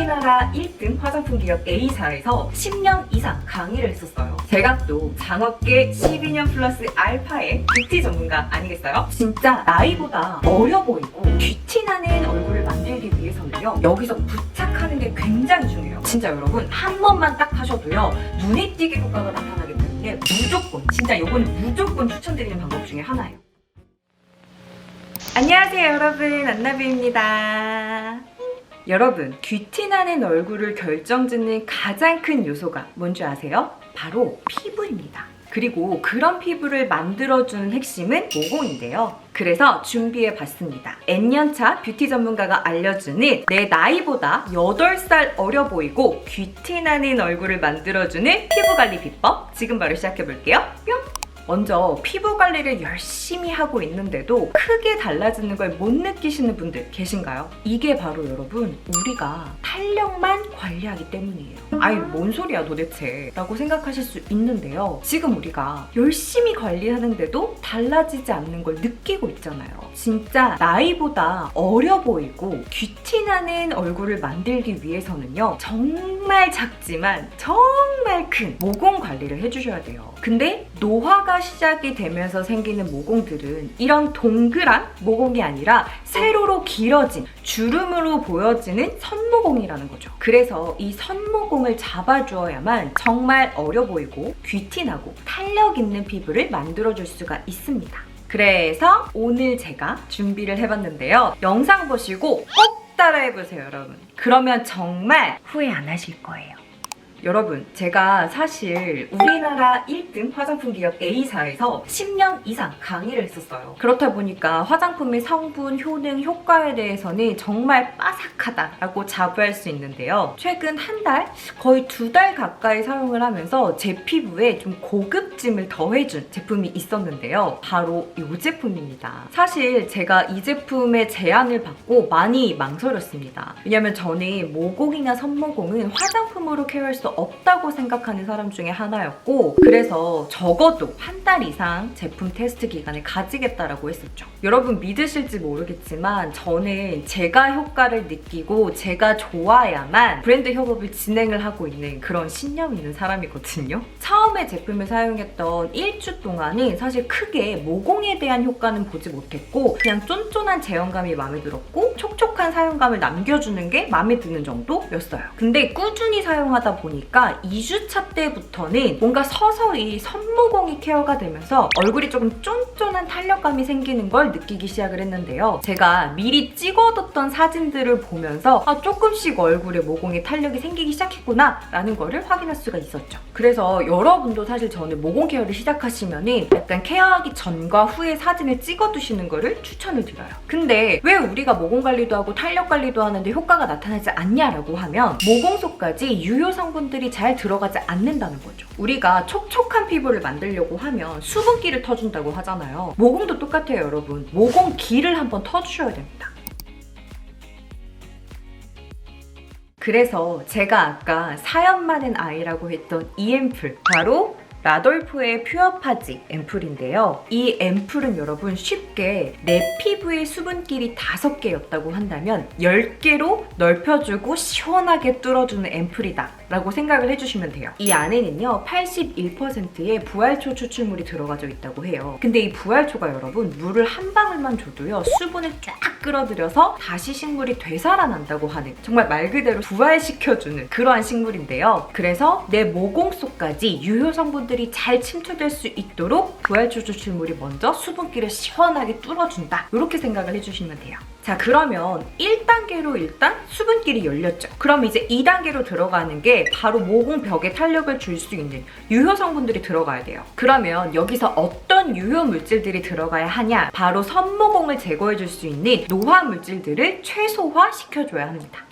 우리나라 1등 화장품 기업 A사에서 10년 이상 강의를 했었어요. 제가 또 장업계 12년 플러스 알파의 뷰티 전문가 아니겠어요? 진짜 나이보다 어려 보이고 귀티나는 얼굴을 만들기 위해서는요, 여기서 부착하는 게 굉장히 중요해요. 진짜 여러분, 한 번만 딱 하셔도요, 눈에 띄게 효과가 나타나기 때문에 무조건, 진짜 이건 무조건 추천드리는 방법 중에 하나예요. 안녕하세요 여러분, 안나비입니다. 여러분, 귀티나는 얼굴을 결정짓는 가장 큰 요소가 뭔지 아세요? 바로 피부입니다. 그리고 그런 피부를 만들어주는 핵심은 모공인데요. 그래서 준비해봤습니다. N년차 뷰티 전문가가 알려주는 내 나이보다 8살 어려 보이고 귀티나는 얼굴을 만들어주는 피부관리 비법, 지금 바로 시작해볼게요. 뿅! 먼저 피부 관리를 열심히 하고 있는데도 크게 달라지는 걸 못 느끼시는 분들 계신가요? 이게 바로 여러분, 우리가 탄력만 관리하기 때문이에요. 아이 뭔 소리야 도대체 라고 생각하실 수 있는데요. 지금 우리가 열심히 관리하는데도 달라지지 않는 걸 느끼고 있잖아요. 진짜 나이보다 어려 보이고 귀티나는 얼굴을 만들기 위해서는요, 정말 작지만 정말 큰 모공 관리를 해주셔야 돼요. 근데 노화가 시작이 되면서 생기는 모공들은 이런 동그란 모공이 아니라 세로로 길어진 주름으로 보여지는 선모공이라는 거죠. 그래서 이 선모공을 잡아주어야만 정말 어려 보이고 귀티나고 탄력 있는 피부를 만들어줄 수가 있습니다. 그래서 오늘 제가 준비를 해봤는데요. 영상 보시고 꼭 따라해보세요 여러분. 그러면 정말 후회 안 하실 거예요. 여러분, 제가 사실 우리나라 1등 화장품 기업 A사에서 10년 이상 강의를 했었어요. 그렇다 보니까 화장품의 성분, 효능, 효과에 대해서는 정말 빠삭하다라고 자부할 수 있는데요. 최근 한 달, 거의 2달 가까이 사용을 하면서 제 피부에 좀 고급짐을 더해준 제품이 있었는데요. 바로 이 제품입니다. 사실 제가 이 제품의 제안을 받고 많이 망설였습니다. 왜냐면 저는 모공이나 선모공은 화장품으로 케어할 수 없다고 생각하는 사람 중에 하나였고, 그래서 적어도 한 달 이상 제품 테스트 기간을 가지겠다라고 했었죠. 여러분 믿으실지 모르겠지만 저는 제가 효과를 느끼고 제가 좋아야만 브랜드 협업을 진행을 하고 있는 그런 신념 있는 사람이거든요. 처음에 제품을 사용했던 1주 동안은 사실 크게 모공에 대한 효과는 보지 못했고, 그냥 쫀쫀한 제형감이 마음에 들었고 촉촉한 사용감을 남겨주는 게 마음에 드는 정도였어요. 근데 꾸준히 사용하다 보니까 2주차 때부터는 뭔가 서서히 선모공이 케어가 되면서 얼굴이 조금 쫀쫀한 탄력감이 생기는 걸 느끼기 시작을 했는데요. 제가 미리 찍어뒀던 사진들을 보면서 조금씩 얼굴에 모공에 탄력이 생기기 시작했구나 라는 거를 확인할 수가 있었죠. 그래서 여러분도 사실 저는 모공 케어를 시작하시면은 약간 케어하기 전과 후의 사진을 찍어두시는 거를 추천을 드려요. 근데 왜 우리가 모공 관리도 하고 탄력 관리도 하는데 효과가 나타나지 않냐라고 하면 모공 속까지 유효 성분들이 잘 들어가지 않는다는 거죠. 우리가 촉촉한 피부를 만들려고 하면 수분기를 터준다고 하잖아요. 모공도 똑같아요 여러분. 모공기를 한번 터주셔야 됩니다. 그래서 제가 아까 사연 많은 아이라고 했던 이 앰플, 바로 라돌프의 퓨어파지 앰플인데요. 이 앰플은 여러분 쉽게 내 피부의 수분길이 5개였다고 한다면 10개로 넓혀주고 시원하게 뚫어주는 앰플이다 라고 생각을 해주시면 돼요. 이 안에는요 81%의 부활초 추출물이 들어가져 있다고 해요. 근데 이 부활초가 여러분 물을 한 방울만 줘도요 수분을 쫙 끌어들여서 다시 식물이 되살아난다고 하는, 정말 말 그대로 부활시켜주는 그러한 식물인데요. 그래서 내 모공 속까지 유효 성분들이 잘 침투될 수 있도록 부활초 추출물이 먼저 수분기를 시원하게 뚫어준다, 이렇게 생각을 해주시면 돼요. 자, 그러면 1단계로 일단 수분길이 열렸죠. 그럼 이제 2단계로 들어가는 게 바로 모공 벽에 탄력을 줄 수 있는 유효 성분들이 들어가야 돼요. 그러면 여기서 어떤 유효 물질들이 들어가야 하냐? 바로 선모공을 제거해 줄 수 있는 노화 물질들을 최소화 시켜줘야 합니다.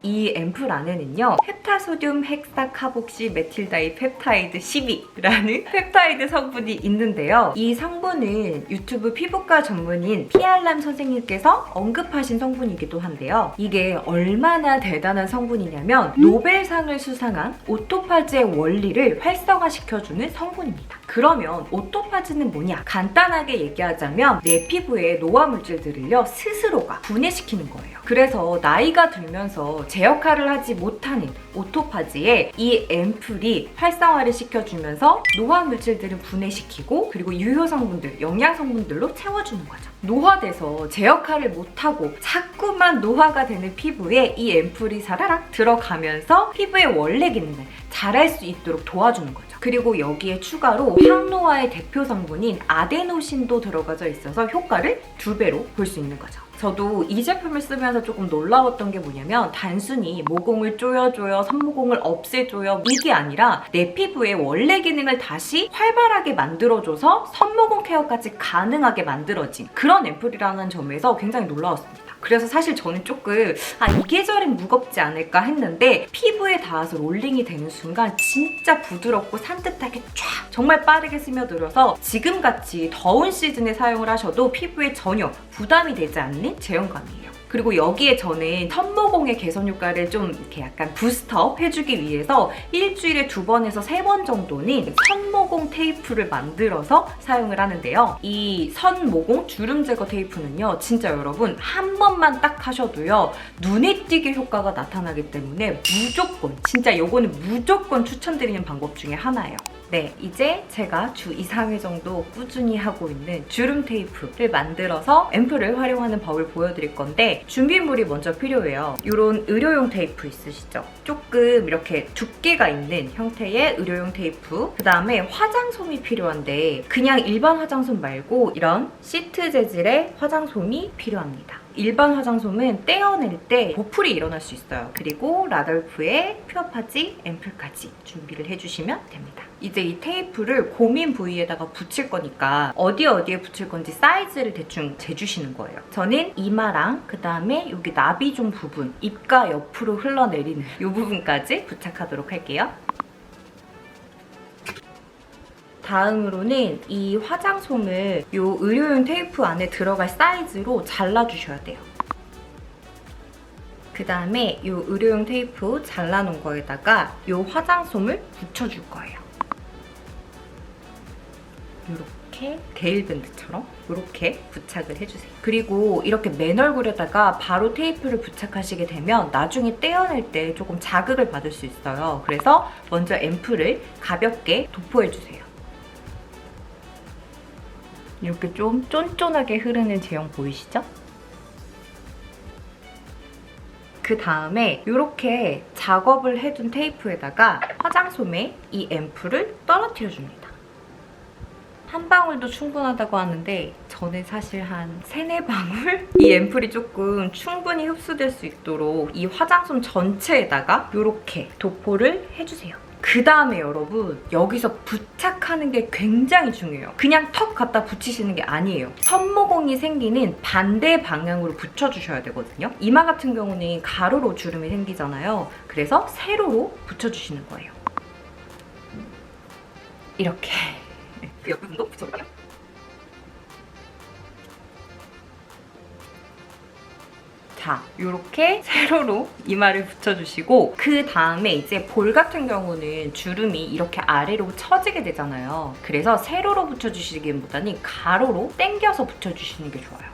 이 앰플 안에는요 펩타소듐 헥사카복시 메틸다이 펩타이드 12라는 펩타이드 성분이 있는데요. 이 성분은 유튜브 피부과 전문인 피알람 선생님께서 언급하신 성분이기도 한데요. 이게 얼마나 대단한 성분이냐면 노벨상을 수상한 오토파지의 원리를 활성화시켜주는 성분입니다. 그러면 오토파지는 뭐냐? 간단하게 얘기하자면 내 피부에 노화 물질들을요 스스로가 분해시키는 거예요. 그래서 나이가 들면서 제 역할을 하지 못하는 오토파지에 이 앰플이 활성화를 시켜주면서 노화 물질들을 분해시키고 그리고 유효 성분들, 영양 성분들로 채워주는 거죠. 노화돼서 제 역할을 못하고 자꾸만 노화가 되는 피부에 이 앰플이 사라락 들어가면서 피부의 원래 기능을 잘할 수 있도록 도와주는 거죠. 그리고 여기에 추가로 항노화의 대표 성분인 아데노신도 들어가져 있어서 효과를 2배로 볼 수 있는 거죠. 저도 이 제품을 쓰면서 조금 놀라웠던 게 뭐냐면 단순히 모공을 조여줘요, 선모공을 없애줘요 이게 아니라 내 피부의 원래 기능을 다시 활발하게 만들어줘서 선모공 케어까지 가능하게 만들어진 그런 앰플이라는 점에서 굉장히 놀라웠습니다. 그래서 사실 저는 조금 이 계절엔 무겁지 않을까 했는데 피부에 닿아서 롤링이 되는 순간 진짜 부드럽고 산뜻하게 쫙 정말 빠르게 스며들어서 지금같이 더운 시즌에 사용을 하셔도 피부에 전혀 부담이 되지 않는 제형감이에요. 그리고 여기에 저는 선모공의 개선 효과를 좀 이렇게 약간 부스트업 해주기 위해서 일주일에 2번에서 3번 정도는 선모공 테이프를 만들어서 사용을 하는데요. 이 선모공 주름 제거 테이프는요, 진짜 여러분 한 번만 딱 하셔도요 눈에 띄게 효과가 나타나기 때문에 무조건, 진짜 이거는 무조건 추천드리는 방법 중에 하나예요. 네, 이제 제가 주 2, 3회 정도 꾸준히 하고 있는 주름 테이프를 만들어서 앰플을 활용하는 법을 보여드릴 건데 준비물이 먼저 필요해요. 이런 의료용 테이프 있으시죠? 조금 이렇게 두께가 있는 형태의 의료용 테이프, 그 다음에 화장솜이 필요한데 그냥 일반 화장솜 말고 이런 시트 재질의 화장솜이 필요합니다. 일반 화장솜은 떼어낼 때 보풀이 일어날 수 있어요. 그리고 라돌프의 퓨어파지 앰플까지 준비를 해주시면 됩니다. 이제 이 테이프를 고민 부위에다가 붙일 거니까 어디에 붙일 건지 사이즈를 대충 재주시는 거예요. 저는 이마랑 그 다음에 여기 나비종 부분, 입가 옆으로 흘러내리는 이 부분까지 부착하도록 할게요. 다음으로는 이 화장솜을 이 의료용 테이프 안에 들어갈 사이즈로 잘라주셔야 돼요. 그 다음에 이 의료용 테이프 잘라놓은 거에다가 이 화장솜을 붙여줄 거예요. 이렇게 데일밴드처럼 이렇게 부착을 해주세요. 그리고 이렇게 맨 얼굴에다가 바로 테이프를 부착하시게 되면 나중에 떼어낼 때 조금 자극을 받을 수 있어요. 그래서 먼저 앰플을 가볍게 도포해주세요. 이렇게 좀 쫀쫀하게 흐르는 제형 보이시죠? 그 다음에 이렇게 작업을 해둔 테이프에다가 화장솜에 이 앰플을 떨어뜨려줍니다. 한 방울도 충분하다고 하는데 저는 사실 한 3-4방울? 이 앰플이 조금 충분히 흡수될 수 있도록 이 화장솜 전체에다가 이렇게 도포를 해주세요. 그 다음에 여러분 여기서 부착하는 게 굉장히 중요해요. 그냥 턱 갖다 붙이시는 게 아니에요. 선모공이 생기는 반대 방향으로 붙여주셔야 되거든요. 이마 같은 경우는 가로로 주름이 생기잖아요. 그래서 세로로 붙여주시는 거예요. 이렇게 옆부분도 붙여볼까요? 자, 이렇게 세로로 이마를 붙여주시고 그 다음에 이제 볼 같은 경우는 주름이 이렇게 아래로 처지게 되잖아요. 그래서 세로로 붙여주시기보다는 가로로 당겨서 붙여주시는 게 좋아요.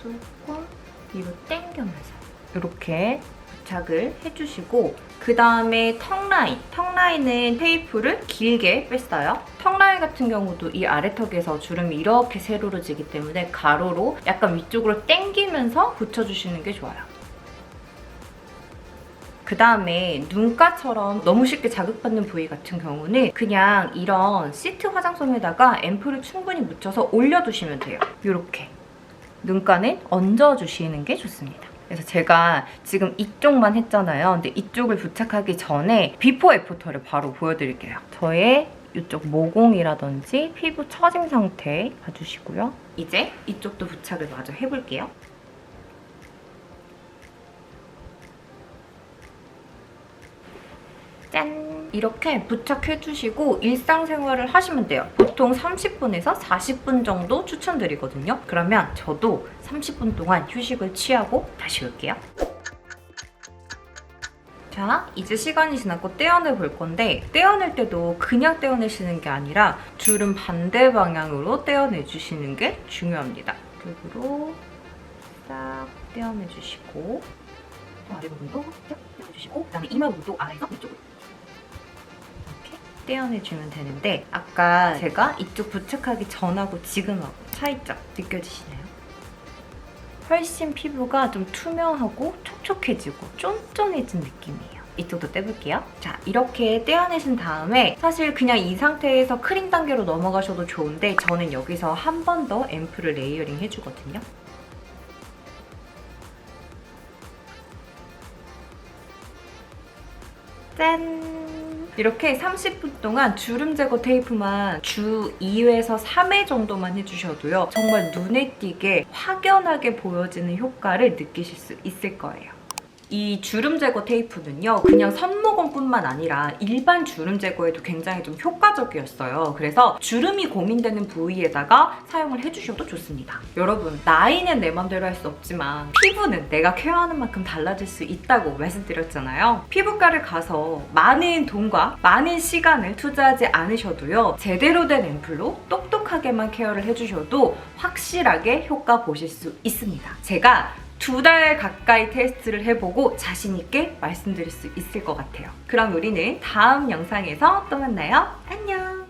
조금 위로 당겨면서 이렇게 부착을 해주시고 그 다음에 턱라인. 턱라인은 테이프를 길게 뺐어요. 턱라인 같은 경우도 이 아래턱에서 주름이 이렇게 세로로 지기 때문에 가로로 약간 위쪽으로 당기면서 붙여주시는 게 좋아요. 그 다음에 눈가처럼 너무 쉽게 자극받는 부위 같은 경우는 그냥 이런 시트 화장솜에다가 앰플을 충분히 묻혀서 올려두시면 돼요. 이렇게 눈가는 얹어주시는 게 좋습니다. 그래서 제가 지금 이쪽만 했잖아요. 근데 이쪽을 부착하기 전에 비포 애프터를 바로 보여드릴게요. 저의 이쪽 모공이라든지 피부 처짐 상태 봐주시고요. 이제 이쪽도 부착을 마저 해볼게요. 짠! 이렇게 부착해주시고 일상생활을 하시면 돼요. 보통 30분에서 40분 정도 추천드리거든요. 그러면 저도 30분 동안 휴식을 취하고 다시 올게요. 자, 이제 시간이 지났고 떼어내 볼 건데 떼어낼 때도 그냥 떼어내시는 게 아니라 주름 반대 방향으로 떼어내 주시는 게 중요합니다. 이쪽으로 싹 떼어내 주시고 아래 부분도 떼어 주시고 그다음에 이마 부분도 아래에서 위쪽으로 이렇게 떼어내주면 되는데 아까 제가 이쪽 부착하기 전하고 지금하고 차이점 느껴지시나요? 훨씬 피부가 좀 투명하고 촉촉해지고 쫀쫀해진 느낌이에요. 이쪽도 떼볼게요. 자, 이렇게 떼어내신 다음에 사실 그냥 이 상태에서 크림 단계로 넘어가셔도 좋은데 저는 여기서 한 번 더 앰플을 레이어링 해주거든요. 짠! 이렇게 30분 동안 주름 제거 테이프만 주 2회에서 3회 정도만 해주셔도요. 정말 눈에 띄게 확연하게 보여지는 효과를 느끼실 수 있을 거예요. 이 주름 제거 테이프는요. 그냥 선모공뿐만 아니라 일반 주름 제거에도 굉장히 좀 효과적이었어요. 그래서 주름이 고민되는 부위에다가 사용을 해주셔도 좋습니다. 여러분, 나이는 내 맘대로 할 수 없지만 피부는 내가 케어하는 만큼 달라질 수 있다고 말씀드렸잖아요. 피부과를 가서 많은 돈과 많은 시간을 투자하지 않으셔도요. 제대로 된 앰플로 똑똑하게만 케어를 해주셔도 확실하게 효과 보실 수 있습니다. 제가 2달 가까이 테스트를 해보고 자신있게 말씀드릴 수 있을 것 같아요. 그럼 우리는 다음 영상에서 또 만나요. 안녕!